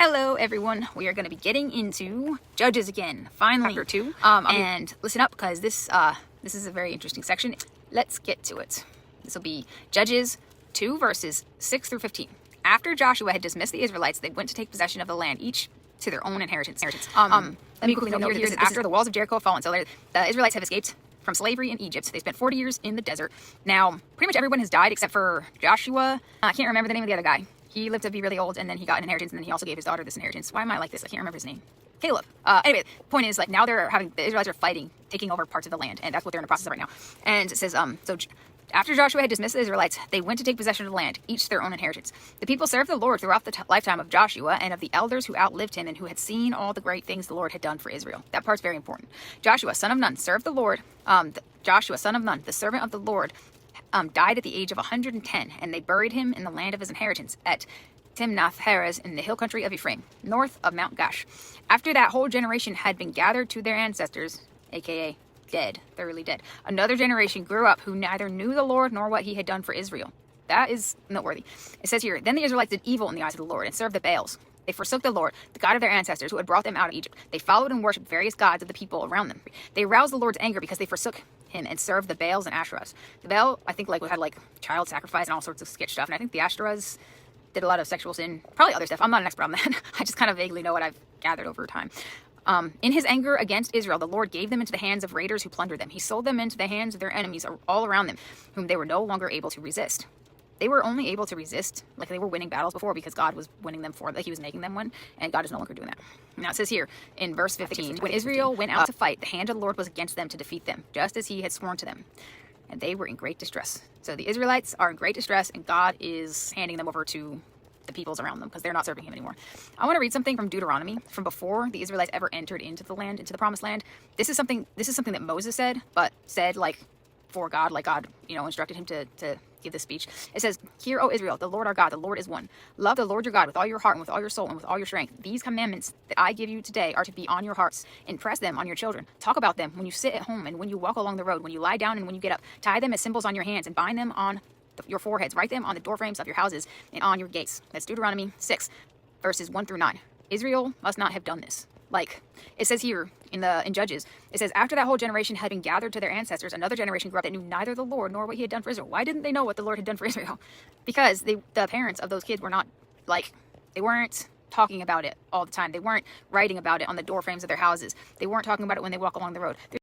Hello everyone, we are going to be getting into Judges again, finally, chapter 2, and listen up because this is a very interesting section. Let's get to it. This will be Judges 2 verses 6 through 15. After Joshua had dismissed the Israelites, they went to take possession of the land, each to their own inheritance. Let me quickly note here, this is after the walls of Jericho have fallen, so the Israelites have escaped from slavery in Egypt. They spent 40 years in the desert. Now, pretty much everyone has died except for Joshua. I can't remember the name of the other guy. He lived to be really old, and then he got an inheritance, and then he also gave his daughter this inheritance. Why am I like this? I can't remember his name. Caleb. Anyway, point is, like, now the Israelites are fighting, taking over parts of the land, and that's what they're in the process of right now. And it says, after Joshua had dismissed the Israelites, they went to take possession of the land, each their own inheritance. The people served the Lord throughout the lifetime of Joshua and of the elders who outlived him and who had seen all the great things the Lord had done for Israel. That part's very important. Joshua, son of Nun, served the Lord. Joshua, son of Nun, the servant of the Lord, died at the age of 110, and they buried him in the land of his inheritance at Timnath-Heres in the hill country of Ephraim, north of Mount Gash. After that whole generation had been gathered to their ancestors, aka dead, thoroughly dead, another generation grew up who neither knew the Lord nor what he had done for Israel. That is noteworthy. It says here, then the Israelites did evil in the eyes of the Lord and served the Baals. They forsook the Lord, the God of their ancestors, who had brought them out of Egypt. They followed and worshipped various gods of the people around them. They aroused the Lord's anger because they forsook him and served the Baals and Asherahs. The Baal, I think, had child sacrifice and all sorts of sketch stuff, and I think the Asherahs did a lot of sexual sin, probably other stuff. I'm not an expert on that. I just kind of vaguely know what I've gathered over time. In his anger against Israel, the Lord gave them into the hands of raiders who plundered them. He sold them into the hands of their enemies all around them, whom they were no longer able to resist. They were only able to resist, like they were winning battles before, because God was winning them for, like he was making them win, and God is no longer doing that. Now it says here in verse 15, when Israel went out to fight, the hand of the Lord was against them to defeat them, just as he had sworn to them. And they were in great distress. So the Israelites are in great distress, and God is handing them over to the peoples around them because they're not serving him anymore. I want to read something from Deuteronomy from before the Israelites ever entered into the land, into the promised land. This is something that Moses said, but said like for God, like God, instructed him to give this speech. It says, "Hear, O Israel, the Lord our God, the Lord is one. Love the Lord your God with all your heart and with all your soul and with all your strength. These commandments that I give you today are to be on your hearts. Impress them on your children. Talk about them when you sit at home and when you walk along the road, when you lie down and when you get up. Tie them as symbols on your hands and bind them on your foreheads. Write them on the doorframes of your houses and on your gates." That's Deuteronomy 6, verses 1 through 9. Israel must not have done this. Like it says here in Judges, it says, after that whole generation had been gathered to their ancestors, another generation grew up that knew neither the Lord nor what he had done for Israel. Why didn't they know what the Lord had done for Israel? Because the parents of those kids were not, they weren't talking about it all the time. They weren't writing about it on the doorframes of their houses. They weren't talking about it when they walk along the road.